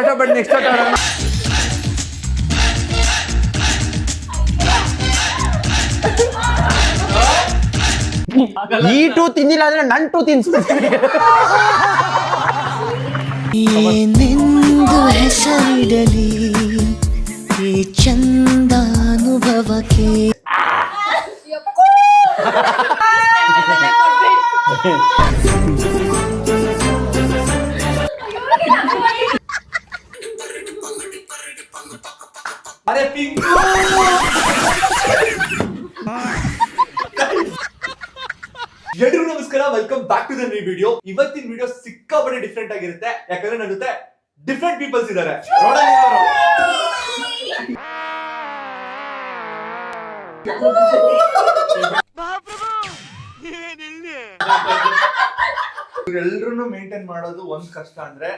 ಆಟ but next ಆಟ ಆಡೋಣ. ಈ ಟೂ ತಿಂದಿಲ್ಲ ಅಂದ್ರೆ ನನ್ ಟೂ ತಿನ್ಸ್ಬಿಡ್ತೀನಿ. ಏನೆಂದು ಹೆಸರಿಡಲಿ ಈ ಚಂದಾನುಭವಕ್ಕೆ. ಅರೆ ಪಿಂಕು ಎಲ್ರಿಗೂ ನಮಸ್ಕಾರ, welcome back to the new video. ಇವತ್ತಿನ ವಿಡಿಯೋ ಸಿಕ್ಕಾಪಟ್ಟೆ ಡಿಫ್ರೆಂಟ್ ಆಗಿರುತ್ತೆ, ಯಾಕಂದ್ರೆ ನನ್ನ ಜೊತೆ ಡಿಫ್ರೆಂಟ್ ಪೀಪಲ್ಸ್ ಇದ್ದಾರೆ. ಎಲ್ರು ಮೇಂಟೈನ್ ಮಾಡೋದು ಒಂದ್ ಕಷ್ಟ ಅಂದ್ರೆ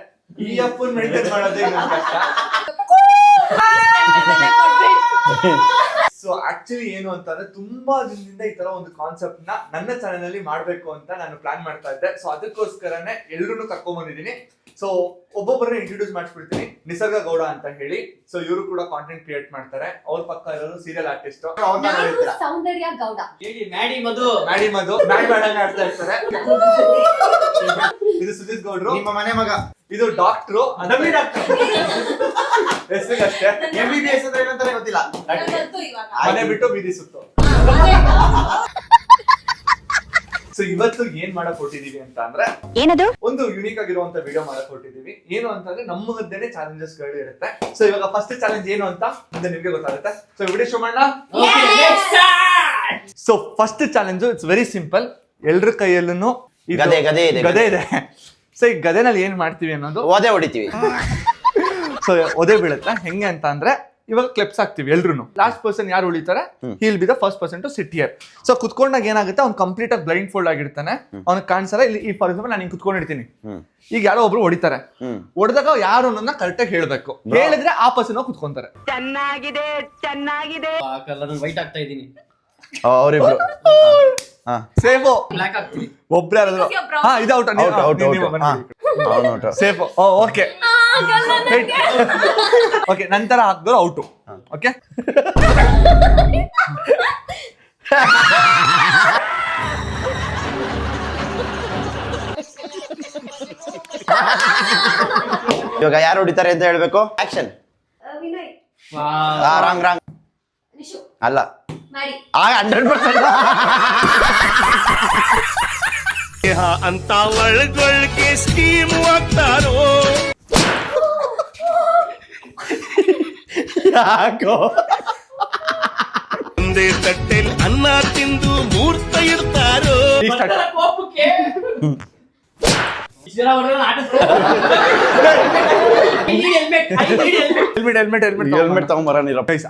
ಈ ಅಪ್ಪನ್ ಮೇಂಟೈನ್ ಮಾಡೋದೇ ಇನ್ನೊಂದ್ ಕಷ್ಟ. ಸೊ ಆಕ್ಚುಲಿ ಏನು ಅಂತಂದ್ರೆ ತುಂಬಾ ದಿನದಿಂದ ಈ ತರ ಒಂದು ಕಾನ್ಸೆಪ್ಟ್ ನ ನನ್ನ ಚಾನೆಲ್ ಅಲ್ಲಿ ಮಾಡ್ಬೇಕು ಅಂತ ನಾನು ಪ್ಲಾನ್ ಮಾಡ್ತಾ ಇದ್ದೆ. ಸೊ ಅದಕ್ಕೋಸ್ಕರನೇ ಎಲ್ರು ಕರ್ಕೊಂಡ್ ಬಂದಿದ್ದೀನಿ. ಸೊ ಒಬ್ಬೊಬ್ಬರನ್ನ ಇಂಟ್ರೊಡ್ಯೂಸ್ ಮಾಡ್ಬಿಡ್ತೀನಿ. ನಿಸರ್ಗ ಗೌಡ ಅಂತ ಹೇಳಿ. ಸೊ ಇವರು ಕೂಡ ಕಾಂಟೆಂಟ್ ಕ್ರಿಯೇಟ್ ಮಾಡ್ತಾರೆ. ಅವ್ರ ಪಕ್ಕ ಇರೋರು ಸೀರಿಯಲ್ ಆರ್ಟಿಸ್ಟ್ ಸೌಂದರ್ಯ ಗೌಡ, ಮ್ಯಾಡಿ ಮಧು ಮ್ಯಾಡಿ ಬ್ಯಾಡಂಗ್ ಆಡ್ತಾ ಇರ್ತಾರೆ. ಇದು ಸುಜಿತ್ ಗೌಡ್ರು, ನಿಮ್ಮ ಮನೆ ಮಗ. ಇದು ಡಾಕ್ಟ್ರು, ಹೆಸರಿಗಷ್ಟೇ. MBBS ಅಂದ್ರೆ ಏನಂತಾನೆ ಗೊತ್ತಿಲ್ಲ. ಮನೆ ಬಿಟ್ಟು ಬೀದಿ ಸುತ್ತು. ಸೊ ಇವತ್ತು ಏನ್ ಮಾಡಕ್ ಹೊಟ್ಟಿದೀವಿ ಅಂತ ಅಂದ್ರೆ ಏನದು ಒಂದು ಯುನೀಕ್ ಆಗಿರುವಂತ ವಿಡಿಯೋ ಮಾಡಕ್ ಹೊಟ್ಟಿದೀವಿ. ಏನು ಅಂತಂದ್ರೆ ನಮ್ಮ ಮಧ್ಯೆ ಚಾಲೆಂಜಸ್ ಗಳು ಇರುತ್ತೆ. ಸೊ ಇವಾಗ ಫಸ್ಟ್ ಚಾಲೆಂಜ್ ಏನು ಅಂತ ಮುಂದೆ ನಿಮ್ಗೆ ಗೊತ್ತಾಗುತ್ತೆ. ಸೊ ವಿಡಿಯೋ ಶೋ ಮಾಡೋಣ. So first challenge it's very simple. ಎಲ್ರ ಕೈಯಲ್ಲೂ ಗದೆ ಇದೆ. ಸೊ ಈ ಗದೆನಲ್ಲಿ ಏನ್ ಮಾಡ್ತೀವಿ ಅನ್ನೋದು ಓದೇ ಹೊಡಿತೀವಿ. ಸೊ ಒದೆ ಬೀಳುತ್ತೆ. ಹೆಂಗೆ ಅಂತ ಅಂದ್ರೆ ಇವಾಗ ಕ್ಲಿಪ್ಸ್ ಹಾಕ್ತಿವಿ ಎಲ್ರು. ಲಾಸ್ಟ್ ಪರ್ಸನ್ ಯಾರು ಉಳಿತಾರೆ he'll be the first person to sit here. So ಕುತ್ಕೊಂಡಾಗ ಏನಾಗುತ್ತೆ, ಅವ್ನು ಕಂಪ್ಲೀಟ್ ಆಗಿ ಬ್ಲೈಂಡ್ ಫೋಲ್ಡ್ ಆಗಿರ್ತಾನೆ. ಅವ್ನಿಗೆ ಕಾಣಿಸಲ್ಲ. ಇಲ್ಲಿ ಫಾರ್ ಎಕ್ಸಾಂಪಲ್ ನಾನು ಹಿಂಗ್ ಕುತ್ಕೊಂಡಿರ್ತೀನಿ. ಈಗ ಯಾರೋ ಒಬ್ರು ಹೊಡಿತಾರೆ. ಹೊಡೆದಾಗ ಯಾರು ಅನ್ನೋದನ್ನ ಕರೆಕ್ಟ್ ಆಗಿ ಹೇಳ್ಬೇಕು. ಹೇಳಿದ್ರೆ ಆ ಪರ್ಸನ್ ಕುತ್ಕೊಂತಾರೆ. ಚೆನ್ನಾಗಿದೆ ಚೆನ್ನಾಗಿದೆ. ವೈಟ್ ಆಗ್ತಾ ಇದೀನಿ. ಅವರಿಬ್ರು ಸೇಫು. ಬ್ಲಾಕ್ ಆಗ್ತೀನಿ. ಒಬ್ರು ಯಾರಾದ್ರು ಇದು ಔಟ್. ಸೇಫು. Okay okay. ನಂತರ ಹಾಕಿದ್ರು ಔಟು. ಓಕೆ ಇವಾಗ ಯಾರು ಹೊಡಿತಾರೆ ಅಂತ ಹೇಳ್ಬೇಕು. ಆಕ್ಷನ್. ವಿನಯ್, ರಾಂಗ್ ನಿಶು, ಅಲ್ಲ. ಮಾಡಿ 100%. ಅಂತ ಒಳಗೊಳಗೆ ಸ್ಕೀಮ್ ಆಗ್ತಾರೋ ಯಾಕೋ ಒಂದೇ ತಟ್ಟೆಲ್ ಅನ್ನ ತಿಂದು ಮೂರ್ತ ಇಡ್ತಾರೋ. ಹೆಲ್ಮೆಟ್ ತಗೊಂಬರ.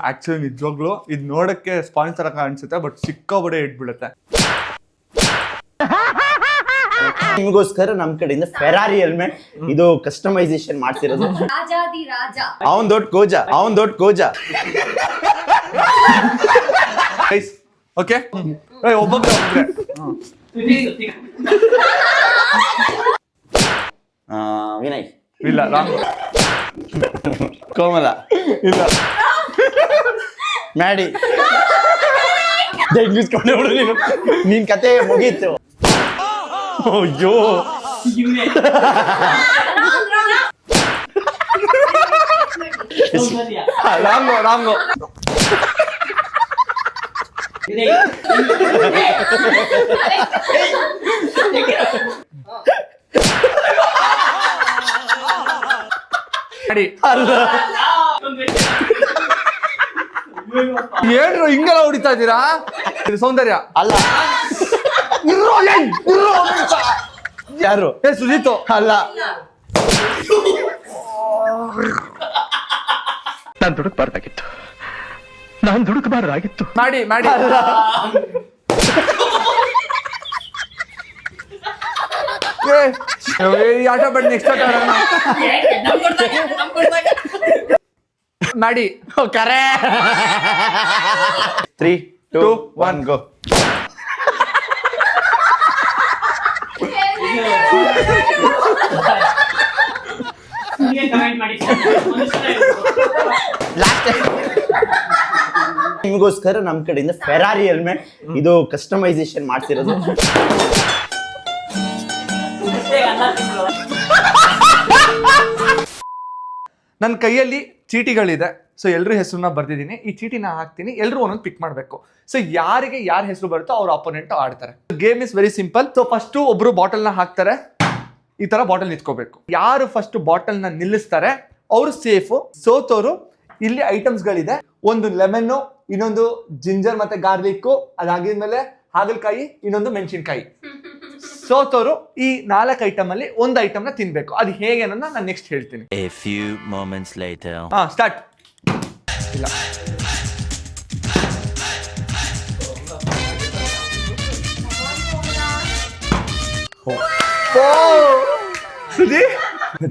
ಆಕ್ಚುಲಿ ನಿಜವಾಗ್ಲು ಇದು ನೋಡಕ್ಕೆ ಸ್ಪಾನ್ಸರ್ ಆಗ ಅನ್ಸುತ್ತೆ, ಬಟ್ ಸಿಕ್ಕಾಬಡೆ ಇಟ್ಬಿಡುತ್ತೆ. ನಿಮಗೋಸ್ಕರ ನಮ್ ಕಡೆಯಿಂದ ಫೆರಾರಿ ಹೆಲ್ಮೆಟ್ ಇದು ಕಸ್ಟಮೈಸೇಷನ್ ಮಾಡ್ತಿರೋದು. ರಾಜಾದಿ ರಾಜ, ಅವನ್ ದೊಡ್ಡ ಕೋಜಾ. ಓಕೆ ಒಬ್ಬೊಬ್ರೆ. ವಿನಯ್ ಇಲ್ಲ, ರಾಂಗ್. ಕೋಮಲ ಇಲ್ಲ, ಮ್ಯಾಡಿ. ನಿನ್ ಕತೆ ಮುಗೀತು. ಅಯ್ಯೋ ರಾಂಗು. ಏನ್ರು ಹಿಂಗೆಲ್ಲ ಹೊಡಿತಾ ಇದ್ದೀರಾ? ಇದು ಸೌಂದರ್ಯ ಅಲ್ಲ. ಯಾರು? ಸುಜಿತು ಅಲ್ಲ. ನಾನ್ ದುಡುಕ್ಬಾರ್ದಾಗಿತ್ತು, ನಾನ್ ದುಡುಕಬಾರ್ದಾಗಿತ್ತು. ಮಾಡಿ ಈ ಆಟ ಬಟ್ ನೆಕ್ಸ್ಟ್ ಆಟ ಆಡೋಣ. ಮಾಡಿ. ಕರೆ. 3, 2, 1 ಗೋ. ಕಮೆಂಟ್ ಮಾಡಿ ಲಾಸ್ಟ್ ನಿಮಗೋಸ್ಕರ ನಮ್ ಕಡೆಯಿಂದ ಫೆರಾರಿ ಹೆಲ್ಮೆಟ್ ಇದು ಕಸ್ಟಮೈಸೇಷನ್ ಮಾಡ್ಸಿರೋದು. ನನ್ನ ಕೈಯಲ್ಲಿ ಚೀಟಿಗಳಿದೆ. ಸೊ ಎಲ್ಲರ ಹೆಸರನ್ನ ಬರ್ದಿದ್ದೀನಿ. ಈ ಚೀಟಿನ ಹಾಕ್ತೀನಿ, ಎಲ್ಲರೂ ಒಂದೊಂದು ಪಿಕ್ ಮಾಡಬೇಕು. ಸೊ ಯಾರಿಗೆ ಯಾರ ಹೆಸರು ಬರುತ್ತೋ ಅವ್ರ ಅಪೋನೆಂಟ್ ಆಡ್ತಾರೆ. Game is very simple. So first ಒಬ್ರು ಬಾಟಲ್ನ ಹಾಕ್ತಾರೆ, ಈ ತರ ಬಾಟಲ್ ನಿಂತ್ಕೋಬೇಕು. ಯಾರು ಫಸ್ಟ್ ಬಾಟಲ್ನ ನಿಲ್ಲಿಸ್ತಾರೆ ಅವರು ಸೇಫು. ಸೋತೋರು ಇಲ್ಲಿ ಐಟಮ್ಸ್ಗಳಿದೆ, ಒಂದು ಲೆಮನ್ನು, ಇನ್ನೊಂದು ಜಿಂಜರ್ ಮತ್ತೆ ಗಾರ್ಲಿಕ್ಕು, ಅದಾಗಿದ್ಮೇಲೆ ಹಾಗಲಕಾಯಿ, ಇನ್ನೊಂದು ಮೆಣಸಿನ್ಕಾಯಿ. ಸೋತೋರು ಈ 4 ಐಟಮ್ ಅಲ್ಲಿ ಒಂದು ಐಟಮ್ನ ತಿನ್ಬೇಕು. ಅದು ಹೇಗೆ ಅನ್ನೋದನ್ನ ನಾನು ನೆಕ್ಸ್ಟ್ ಹೇಳ್ತೀನಿ. A few moments later. Start. ಇಲ್ಲ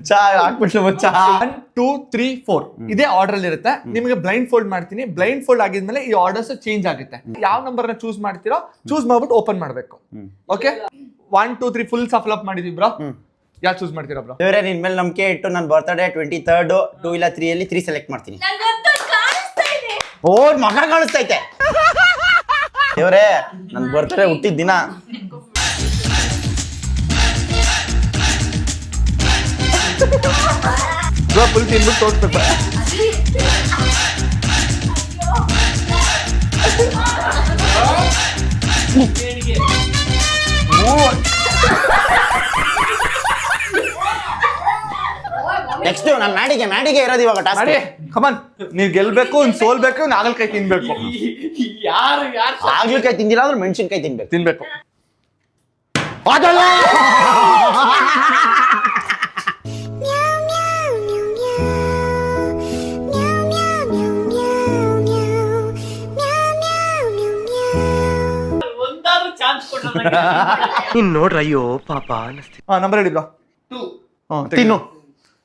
ಚಾ ಹಾಕ್ಬಿಟ್ಲು ಮಚ್ಚ. 1 2 3 4 ಇದೇ ಆರ್ಡರ್ ಅಲ್ಲಿ ಇರುತ್ತೆ. ನಿಮಗೆ ಬ್ಲೈಂಡ್ ಫೋಲ್ಡ್ ಮಾಡ್ತೀನಿ. ಬ್ಲೈಂಡ್ ಫೋಲ್ಡ್ ಆಗಿದ್ಮೇಲೆ ಈ ಆರ್ಡರ್ಸ್ ಚೇಂಜ್ ಆಗುತ್ತೆ. ಯಾವ ನಂಬರ್ ನ ಚೂಸ್ ಮಾಡ್ತೀರೋ ಚೂಸ್ ಮಾಡ್ಬಿಟ್ಟು ಓಪನ್ ಮಾಡ್ಬೇಕು. ಓಕೆ 1 2 3 ಫುಲ್ ಸಫಲ್ ಅಪ್ ಮಾಡಿದೀವಿ ಬ್ರೋ. ಯಾರು ಚೂಸ್ ಮಾಡ್ತೀರಾ ಬ್ರೋ? ದೇವ್ರೆ ನಿನ್ ಮೇಲೆ ನಂಬಿಕೆ ಇಟ್ಟು ನನ್ನ ಬರ್ತ್ಡೇ 23rd 2 ಇಲ್ಲ 3 ಅಲ್ಲಿ 3 ಸೆಲೆಕ್ಟ್ ಮಾಡ್ತೀನಿ. ಓ ಮಗ ಕಾಣಿಸ್ತೈತೆ. ದೇವ್ರೆ ನನ್ ಬರ್ತ್ಡೇ ಹುಟ್ಟಿದ ದಿನ. ಬ್ರೋ ಫುಲ್ ತಿನ್ಬಿಟ್ಟು ತೋರಿಸ್ಬೇಕು. ನೆಕ್ಸ್ಟ್ ನಾನು ಮ್ಯಾಡಿಗೆ ಇರೋದು ಇವಾಗ ಟಾಸ್ಕ್. ಮಾಡಿ ಕಮನ್. ನೀವು ಗೆಲ್ಬೇಕು, ಸೋಲ್ಬೇಕು, ನಾಗಲ್ಕಾಯಿ ತಿನ್ಬೇಕು. ಯಾರು ಹಾಗಲಕಾಯಿ ತಿಂದಿಲ್ಲ ಅಂದ್ರೆ ಮೆಣಸಿನ್ಕಾಯಿ ತಿನ್ಬೇಕು. ಅದಲ್ಲ ಒಂದಾದ್ರೂ ಚಾನ್ಸ್ ಕೊಟ್ಟ ನೀನ್ ನೋಡ್ರ ಅಯ್ಯೋ ಪಾಪ ಅನಿಸ್ತಿ. ನಂಬರ್ ಹೇಳಿ ಬ್ರೋ. 2 ತಿನ್ನು.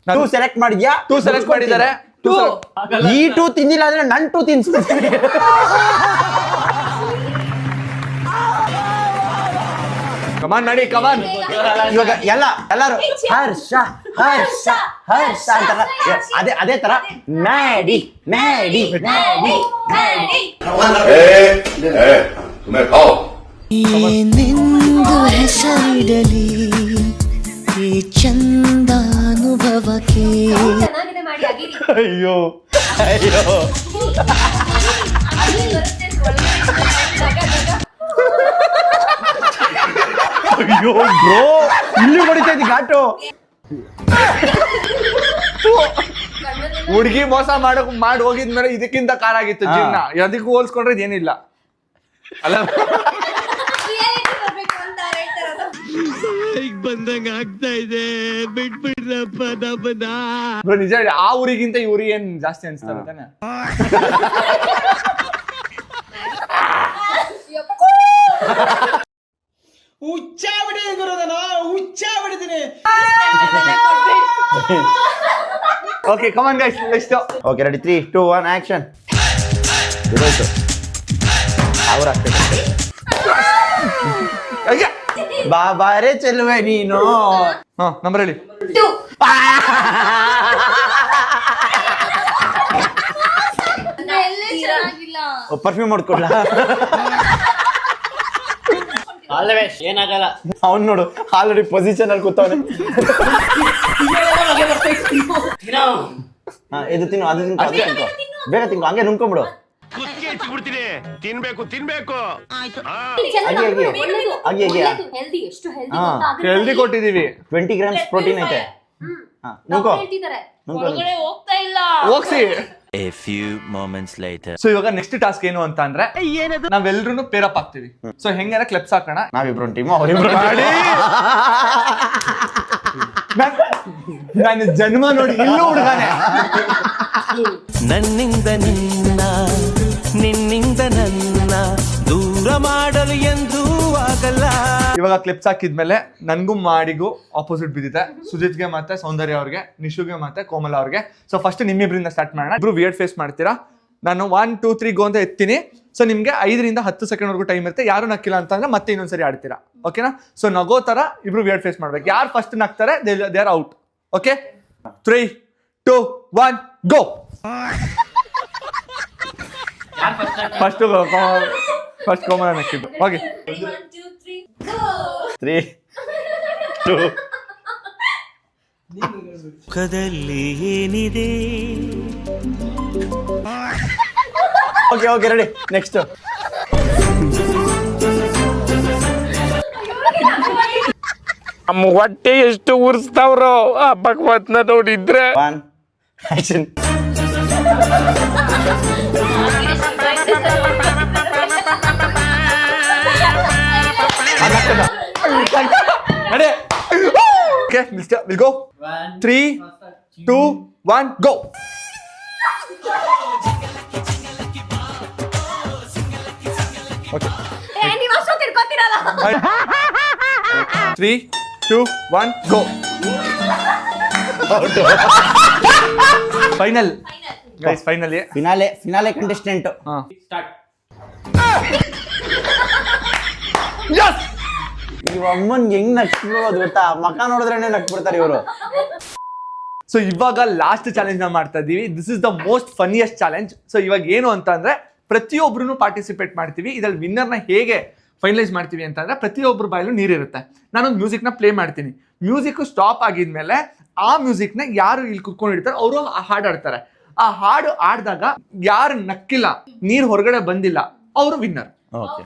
2 ಸೆಲೆಕ್ಟ್ ಮಾಡಿದ್ಯಾ? 2 ಸೆಲೆಕ್ಟ್ ಮಾಡಿದ್ದಾರೆ. ಈ 2 ತಿಂದಿಲ್ಲ ಅಂದ್ರೆ ನನ್ 2 ತಿನ್ಸ್ಬಿಡ್ತೀನಿ. ಕಮಾನ್ ನಡಿ ಕಮಾನ್. ಇವಾಗ ಎಲ್ಲರೂ ಹರ್ಷ ಅಂತಾರ. ಅದೇ ತರ ಮ್ಯಾಡಿ. ಏನೆಂದು ಹೆಸರಿಡಲಿ ಈ ಚಂದಾನುಭವಕ್ಕೆ. ಚೆನ್ನಾಗಿದೆ ಮಾಡಿ ಅಗಿರಿ. ಅಯ್ಯೋ ಅಗಿರಿ ಬರುತ್ತೆ ಒಳ್ಳೆ ಅಯ್ಯೋ ಬ್ರೋ ಇಲ್ಲಿ ಹೊಡಿತೈತಿ ಘಾಟು. ಹುಡುಗಿ ಮೋಸ ಮಾಡಿ ಹೋಗಿದ್ಮೇಲೆ ಇದಕ್ಕಿಂತ ಕಾರಾಗಿತ್ತು ಜೀವನ. ಅದಕ್ಕೂ ಹೋಲ್ಸ್ಕೊಂಡ್ರೆ ಇದೇನಿಲ್ಲ ಅಲ್ಲ. ರಿಯಾಲಿಟಿ ಬರ್ಬೇಕು ಅಂತ ಹೇಳ್ತಾರದು. ಈಗ ಬಂದಂಗ ಆಗ್ತಾ ಇದೆ, ಬಿಟ್ಬಿಡ್ರಪ್ಪ ನಮ್ಮನ್ನ. ಬ್ರೋ ನಿಜ ಹೇಳಿ, ಆ ಊರಿಗಿಂತ ಈ ಊರಿಗೆ ಏನ್ ಜಾಸ್ತಿ ಅನ್ಸ್ತಾರೆ ತಾನೆ? ಹುಚ್ಚ ಬಿಡಿದೀನಿ ಗುರುದನ, ಹುಚ್ಚ ಬಿಡಿದೀನಿ. Okay come on guys, next. Okay ready 3 2 1 action. ಇರೋಯ್ತು ಅವ್ರ ಆಗ್ತದೆ. ಬಾಬಾರೇ ಚೆಲುವೆ ನೀನು. ನಂಬರ್ ಹೇಳಿ. 2 ಎಲ್ಲೇ ಚೆನ್ನಾಗಿಲ್ಲ. ಪರ್ಫ್ಯೂಮ್ ಮಾಡ್ಕೊಡ್ಲಾ? All the best. ಏನಾಗಲ್ಲ. ಅವ್ನು ನೋಡು ಆಲ್ರೆಡಿ ಪೊಸಿಷನ್ ಅಲ್ಲಿ ಕೂತವನೆ. ಇದು ತಿನ್ನು, ಅದು ತಿನ್ನು, ಅದು ತಿನ್ನು. ಬೇಗ ತಿನ್ನು, ಹಂಗೆ ನುಂಗ್ಕೊಂಬಿಡು. ಕುತ್ತಿಗೆ ಹೆಚ್ಚಿಬಿಡ್ತೀನಿ. ತಿನ್ಬೇಕು ಹೆಲ್ದಿ. ಎಷ್ಟು ಹೆಲ್ದಿ ಹಾ, ಹೆಲ್ದಿ ಕೊಟ್ಟಿದೀವಿ. 20 grams ಪ್ರೋಟೀನ್ ಐತೆ. ನುಂಗೋ ಹೇಳ್ತಿದ್ದಾರೆ ನುಂಗೋ. ಒಳಗಡೆ ಹೋಗ್ತಾ ಇಲ್ಲ. ಹೋಗ್ಸಿ. A few moments later. So ಇವಾಗ ನೆಕ್ಸ್ಟ್ ಟಾಸ್ಕ್ ಏನು ಅಂತ ಅಂದ್ರೆ, ನಾವೆಲ್ರೂ ಪೇರಪ್ ಆಗ್ತೀವಿ. ಸೊ ಹೆಂಗಾರ ಕ್ಲೆಪ್ಸ್ ಹಾಕೋಣ. ನಾವಿಬ್ರು ಟೀಮು, ಅವರಿಬ್ರು ಮಾಡಿ. ನಾನು ಜನ್ಮ ನೋಡಿ ಇಲ್ಲೂ ಹುಡುಗಾನೆ. ನನ್ನಿಂದ ನಿನ್ನ, ನಿನ್ನಿಂದ ನನ್ನ ದೂರ ಮಾಡಲು ಎಂದೂ ಆಗಲ್ಲ. ಇವಾಗ ಕ್ಲಿಪ್ಸ್ ಹಾಕಿದ್ಮೇಲೆ ನನ್ಗೂ ಮಾಡಿಗೂ ಆಪೋಸಿಟ್ ಬಿದ್ದಿದೆ. ಸುಜಿತ್ಗೆ ಮತ್ತೆ ಸೌಂದರ್ಯ ಅವ್ರಿಗೆ, ನಿಶುಗೆ ಮತ್ತೆ ಕೋಮಲ ಅವ್ರಿಗೆ. ಸೊ ಫಸ್ಟ್ ನಿಮ್ಮಿಬ್ರಿಂದ ಸ್ಟಾರ್ಟ್ ಮಾಡೋಣ. ಇಬ್ರು ವಿಯರ್ಡ್ ಫೇಸ್ ಮಾಡ್ತೀರಾ. ನಾನು 1 2 3 ಗೋ ಅಂತ ಎತ್ತೀನಿ. ಸೊ ನಿಮ್ಗೆ 5 ರಿಂದ 10 ಸೆಕೆಂಡ್ ವರ್ಗೂ ಟೈಮ್ ಇರುತ್ತೆ. ಯಾರು ನಕ್ಕಿಲ್ಲ ಅಂತಂದ್ರೆ ಮತ್ತೆ ಇನ್ನೊಂದ್ಸರಿ ಆಡ್ತೀರಾ. ಓಕೆನಾ? ಸೊ ನಗೋ ತರ ಇಬ್ರು ವಿಯರ್ಡ್ ಫೇಸ್ ಮಾಡ್ಬೇಕು. ಯಾರು ಫಸ್ಟ್ ನಗ್ತಾರೆ they are out. Okay 3 2 1 go. First Komala ನಕ್ಕಿದ್ದು. ಹೋಗಿ. 1 2 3 ಗೋ. 3 2 ಮುಖದಲ್ಲಿ ಏನಿದೆ ಓಕೆ ರೆಡಿ. ನೆಕ್ಸ್ಟ್ ನಮ್ಮ ಹೊಟ್ಟೆ ಎಷ್ಟು ಉರ್ಸ್ತಾವ್ರೋ ಆ ಭಗವತ್ನ ನೋಡಿದ್ರೆ. 1 ಆಕ್ಷನ್. ನಡೆ. Okay will go. 3 2 1 go. Okay ನೀವು ಅಷ್ಟೊತ್ತು ತಿರ್ಕೋತಿರಲ್ಲ. 3 2 1 go. Final guys, finally finale contestant. ಇವ ಅಮ್ಮನ್ಗೆ ಹೆಂಗ್ ನಕ್ಬಿಡೋದು ಗೊತ್ತಾ? ಮಕ ನೋಡಿದ್ರೇನೆ ನಕ್ಬಿಡ್ತಾರೆ ಇವರು. ಸೊ ಇವಾಗ ಲಾಸ್ಟ್ ಚಾಲೆಂಜ್ ನ ಮಾಡ್ತಾ ಇದೀವಿ. This is the most funniest challenge. So ಇವಾಗ ಏನು ಅಂತ ಅಂದ್ರೆ ಪ್ರತಿಯೊಬ್ರು ಪಾರ್ಟಿಸಿಪೇಟ್ ಮಾಡ್ತೀವಿ. ಇದ್ರಲ್ಲಿ ವಿನ್ನರ್ನ ಹೇಗೆ ಫೈನಲೈಸ್ ಮಾಡ್ತೀವಿ ಅಂತಂದ್ರೆ ಪ್ರತಿಯೊಬ್ಬರ ಬಾಯಲ್ಲೂ ನೀರಿರುತ್ತೆ. ನಾನೊಂದು ಮ್ಯೂಸಿಕ್ನ ಪ್ಲೇ ಮಾಡ್ತೀನಿ. ಮ್ಯೂಸಿಕ್ ಸ್ಟಾಪ್ ಆಗಿದ್ಮೇಲೆ ಆ ಮ್ಯೂಸಿಕ್ನ ಯಾರು ಇಲ್ಲಿ ಕುತ್ಕೊಂಡಿರ್ತಾರೆ ಅವರು ಹಾಡು ಆಡ್ತಾರೆ. ಆ ಹಾಡು ಆಡಿದಾಗ ಯಾರು ನಕ್ಕಿಲ್ಲ, ನೀರ್ ಹೊರಗಡೆ ಬಂದಿಲ್ಲ, ಅವರು ವಿನ್ನರ್. ಓಕೆ.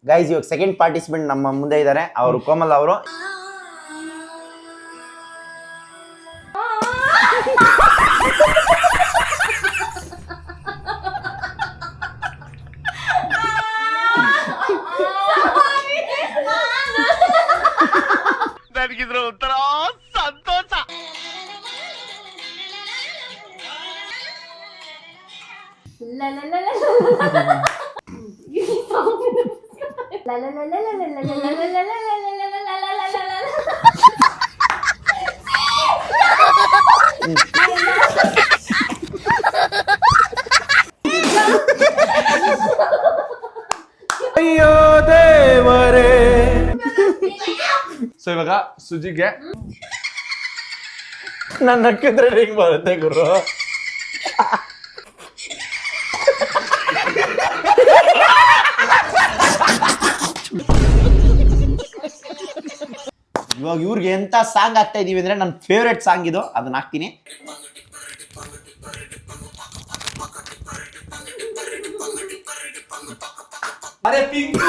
ಗೈಸ್, ಇವಾಗ ಸೆಕೆಂಡ್ ಪಾರ್ಟಿಸಿಪೆಂಟ್ ನಮ್ಮ ಮುಂದೆ ಇದ್ದಾರೆ. ಅವರು ಕೋಮಲ್ ಅವರು. ನನಗಿದ್ರ ಒಂಥರ ಸಂತೋಷ. ಅಯ್ಯೋ ದೇವರೇ. ಸೊ ಇವಾಗ ಸುಜಿಗೆ ನಾನು ನಕ್ಕಿದ್ರೆ ಹೆಂಗ್ ಬರುತ್ತೆ ಗುರು? ಇವಾಗ ಇವ್ರಿಗೆ ಎಂತ ಸಾಂಗ್ ಆಗ್ತಾ ಇದೀವಿ ಅಂದ್ರೆ ನನ್ನ ಫೇವ್ರೆಟ್ ಸಾಂಗ್ ಇದು, ಅದನ್ನ ಹಾಕ್ತೀನಿ. ಅರೆ ಪಿಂಕು.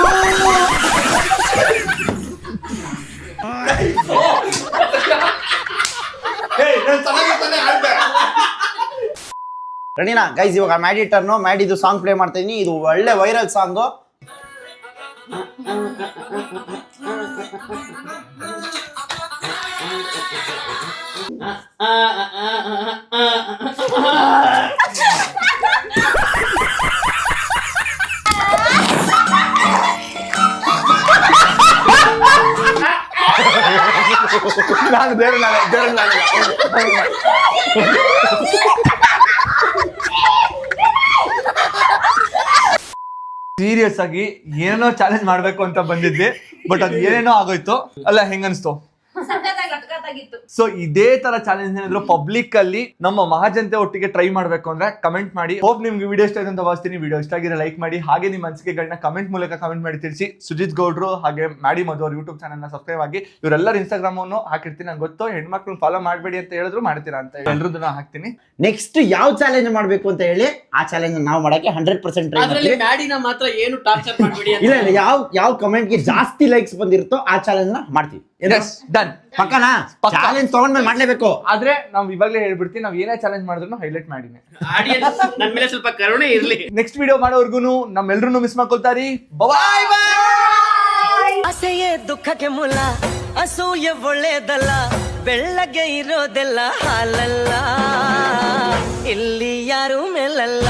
ರೆಡಿನಾ ಗೈಸ್? ಇವಾಗ ಮ್ಯಾಡಿ ಟರ್ನು. ಮ್ಯಾಡಿದು ಸಾಂಗ್ ಪ್ಲೇ ಮಾಡ್ತಾ ಇದೀನಿ. ಇದು ಒಳ್ಳೆ ವೈರಲ್ ಸಾಂಗು. ನಾನು ದೇವ್ರ ಸೀರಿಯಸ್ ಆಗಿ ಏನೋ ಚಾಲೆಂಜ್ ಮಾಡ್ಬೇಕು ಅಂತ ಬಂದಿದ್ದೆ, ಬಟ್ ಅದು ಏನೇನೋ ಆಗೋಯ್ತು. ಅಲ್ಲ, ಹೆಂಗನ್ಸ್ತು? ಸಖತ್ತಾಗಿತ್ತು. ಸೊ ಇದೇ ತರ ಚಾಲೆಂಜ್ ಏನಾದ್ರು ಪಬ್ಲಿಕ್ ಅಲ್ಲಿ ನಮ್ಮ ಮಹಾಜನತೆ ಒಟ್ಟಿಗೆ ಟ್ರೈ ಮಾಡ್ಬೇಕು ಅಂದ್ರೆ ಕಮೆಂಟ್ ಮಾಡಿ. ಹೋಪ್ ನಿಮ್ಗೆ ವಿಡಿಯೋ ಇಷ್ಟ ಆಯ್ತು ಅಂತ ಭಾವಿಸ್ತೀನಿ. ವಿಡಿಯೋ ಇಷ್ಟ ಆಗಿದ್ರೆ ಲೈಕ್ ಮಾಡಿ, ಹಾಗೆ ನಿಮ್ಮ ಅನಿಸಿಕೆಗಳನ್ನ ಕಮೆಂಟ್ ಮೂಲಕ ಕಮೆಂಟ್ ಮಾಡಿ ತಿಳಿಸಿ. ಸುಜಿತ್ ಗೌಡ್ರು ಹಾಗೆ ಮ್ಯಾಡಿ ಮಧು ಅವ್ರ ಯೂಟ್ಯೂಬ್ ಚಾನಲ್ ನ ಸಬ್ಸ್ಕ್ರೈಬ್ ಆಗಿ. ಇವರೆಲ್ಲರ ಇನ್ಸ್ಟಾಗ್ರಾಮ್ ಅನ್ನು ಹಾಕಿರ್ತೀನಿ. ನಂಗೆ ಗೊತ್ತು ಹೆಣ್ಮಕ್ಳು ಫಾಲೋ ಮಾಡಬೇಡಿ ಅಂತ ಹೇಳಿದ್ರು ಮಾಡ್ತೀರಾ ಅಂತ, ಎಲ್ರದ್ದು ಹಾಕ್ತೀನಿ. ನೆಕ್ಸ್ಟ್ ಯಾವ ಚಾಲೆಂಜ್ ಮಾಡ್ಬೇಕು ಅಂತ ಹೇಳಿ ಆ ಚಾಲೆಂಜ್ ನಾವು ಮಾಡಕ್ಕೆ 100% ಟ್ರೈ ಮಾಡ್ತೀವಿ. ಮ್ಯಾಡಿನ ಮಾತ್ರ ಏನು ಟಾರ್ಚರ್ ಮಾಡಬೇಡಿ. ಇಲ್ಲ, ಯಾವ ಕಮೆಂಟ್ ಗೆ ಜಾಸ್ತಿ ಲೈಕ್ಸ್ ಬಂದಿರುತ್ತೋ ಆ ಚಾಲೆಂಜ್ ನ ಮಾಡ್ತೀವಿ. ಡನ್. ಪಕ್ಕನಾ? ಚಾಲೆಂಜ್ ತಗೊಂಡ್ಮೇಲೆ ಮಾಡ್ಲೇಬೇಕು. ಆದ್ರೆ ನಾವು ಇವಾಗಲೇ ಹೇಳ್ಬಿಡ್ತೀವಿ, ನಾವ್ ಏನೇ ಚಾಲೆಂಜ್ ಮಾಡಿದ್ರು ಹೈಲೈಟ್ ಮಾಡಿನಿ. ಆಡಿಯನ್ಸ್ ನನ್ನ ಮೇಲೆ ಸ್ವಲ್ಪ ಕರುಣೆ ಇರ್ಲಿ. ನೆಕ್ಸ್ಟ್ ವಿಡಿಯೋ ಮಾಡೋವರ್ಗು ನಮ್ಮೆಲ್ರು ಮಿಸ್ ಮಾಡ್ಕೊಳ್ತಾರಿ. Bye bye. ಆಸೆಯೇ ದುಃಖಕ್ಕೆ ಮೂಲ, ಅಸೂಯೆ ಒಳ್ಳೇದಲ್ಲ, ಬೆಳ್ಳಗೆ ಇರೋದೆಲ್ಲ ಹಾಲಲ್ಲ, ಇಲ್ಲಿ ಯಾರು ಮೇಲಲ್ಲ.